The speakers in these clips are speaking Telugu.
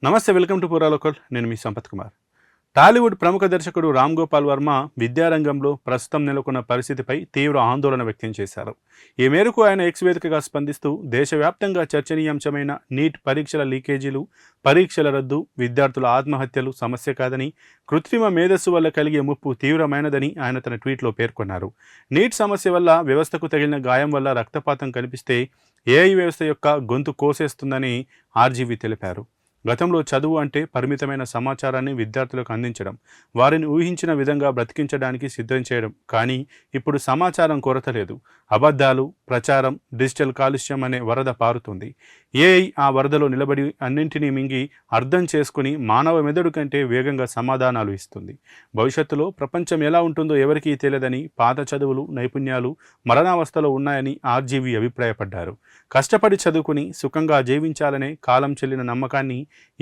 నమస్తే, వెల్కమ్ టు పూరా లోకల్. నేను మీ సంపత్ కుమార్. టాలీవుడ్ ప్రముఖ దర్శకుడు రామ్ గోపాల్ వర్మ విద్యారంగంలో ప్రస్తుతం నెలకొన్న పరిస్థితిపై తీవ్ర ఆందోళన వ్యక్తం చేశారు. ఈ మేరకు ఆయన ఎక్స్ వేదికగా స్పందిస్తూ దేశవ్యాప్తంగా చర్చనీయాంశమైన నీట్ పరీక్షల లీకేజీలు, పరీక్షల రద్దు, విద్యార్థుల ఆత్మహత్యలు సమస్య కాదని, కృత్రిమ మేధస్సు వల్ల కలిగే ముప్పు తీవ్రమైనదని ఆయన తన ట్వీట్లో పేర్కొన్నారు. నీట్ సమస్య వల్ల వ్యవస్థకు తగిలిన గాయం వల్ల రక్తపాతం కనిపిస్తే ఏఐ వ్యవస్థ యొక్క గొంతు కోసేస్తుందని ఆర్జీవీ తెలిపారు. గతంలో చదువు అంటే పరిమితమైన సమాచారాన్ని విద్యార్థులకు అందించడం, వారిని ఊహించిన విధంగా బ్రతికించడానికి సిద్ధం చేయడం. కానీ ఇప్పుడు సమాచారం కొరత లేదు. అబద్ధాలు, ప్రచారం, డిజిటల్ కాలుష్యం అనే వరద పారుతుంది. ఏఐ ఆ వరదలో నిలబడి అన్నింటినీ మింగి అర్థం చేసుకుని మానవ మెదడు కంటే వేగంగా సమాధానాలు ఇస్తుంది. భవిష్యత్తులో ప్రపంచం ఎలా ఉంటుందో ఎవరికీ తెలియదని, పాత చదువులు, నైపుణ్యాలు మరణావస్థలో ఉన్నాయని ఆర్జీవీ అభిప్రాయపడ్డారు. కష్టపడి చదువుకుని సుఖంగా జీవించాలనే కాలం చెల్లిన నమ్మకాన్ని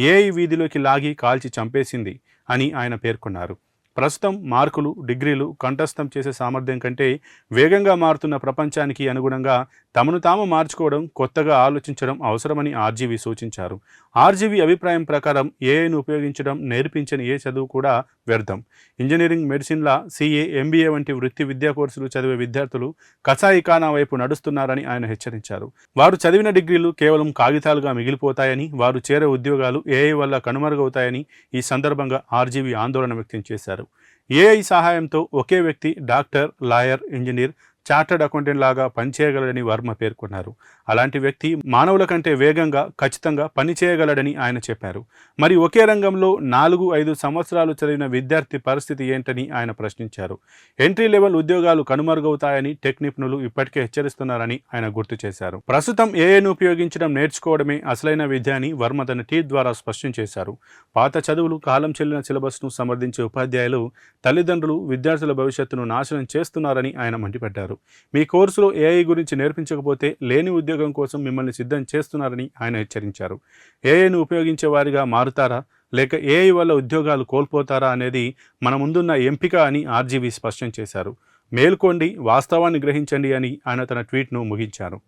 ఏఐ వీధిలోకి లాగి కాల్చి చంపేసింది అని ఆయన పేర్కొన్నారు. ప్రస్తుతం మార్కులు, డిగ్రీలు కంఠస్థం చేసే సామర్థ్యం కంటే వేగంగా మారుతున్న ప్రపంచానికి అనుగుణంగా తమను తాము మార్చుకోవడం, కొత్తగా ఆలోచించడం అవసరమని ఆర్జీవీ సూచించారు. ఆర్జీవీ అభిప్రాయం ప్రకారం ఏఐను ఉపయోగించడం నేర్పించని ఏ చదువు కూడా వ్యర్థం. ఇంజనీరింగ్, మెడిసిన్ల, సిఏ, ఎంబీఏ వంటి వృత్తి విద్యా కోర్సులు చదివే విద్యార్థులు కసాయిఖానా వైపు నడుస్తున్నారని ఆయన హెచ్చరించారు. వారు చదివిన డిగ్రీలు కేవలం కాగితాలుగా మిగిలిపోతాయని, వారు చేరే ఉద్యోగాలు ఏఐ వల్ల కనుమరుగవుతాయని ఈ సందర్భంగా ఆర్జీవీ ఆందోళన వ్యక్తం చేశారు. ఏఐ సహాయంతో ఒకే వ్యక్తి doctor, lawyer, engineer, chartered accountant లాగా పనిచేయగలడని వర్మ పేర్కొన్నారు. అలాంటి వ్యక్తి మానవుల కంటే వేగంగా, ఖచ్చితంగా పనిచేయగలడని ఆయన చెప్పారు. మరి ఒకే రంగంలో 4-5 సంవత్సరాలు చదివిన విద్యార్థి పరిస్థితి ఏంటని ఆయన ప్రశ్నించారు. ఎంట్రీ లెవెల్ ఉద్యోగాలు కనుమరుగవుతాయని టెక్ నిపుణులు ఇప్పటికే హెచ్చరిస్తున్నారని ఆయన గుర్తు చేశారు. ప్రస్తుతం ఏఐను ఉపయోగించడం నేర్చుకోవడమే అసలైన విద్య అని వర్మ తన ట్వీట్ ద్వారా స్పష్టం చేశారు. పాత చదువులు, కాలం చెల్లిన సిలబస్ను సమర్థించే ఉపాధ్యాయులు, తల్లిదండ్రులు విద్యార్థుల భవిష్యత్తును నాశనం చేస్తున్నారని ఆయన మండిపడ్డారు. మీ కోర్సులో ఏఐ గురించి నేర్పించకపోతే లేని ఉద్యోగం కోసం మిమ్మల్ని సిద్ధం చేస్తున్నారని ఆయన హెచ్చరించారు. ఏఐను ఉపయోగించే వారిగా మారుతారా, లేక ఏఐ వల్ల ఉద్యోగాలు కోల్పోతారా అనేది మన ముందున్న ఎంపిక అని ఆర్జీవీ స్పష్టం చేశారు. మేల్కోండి, వాస్తవాన్ని గ్రహించండి అని ఆయన తన ట్వీట్ను ముగించారు.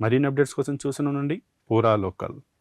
మరిన్ని అప్డేట్స్ కోసం చూస్తూనే ఉండండి పూరా లోకల్.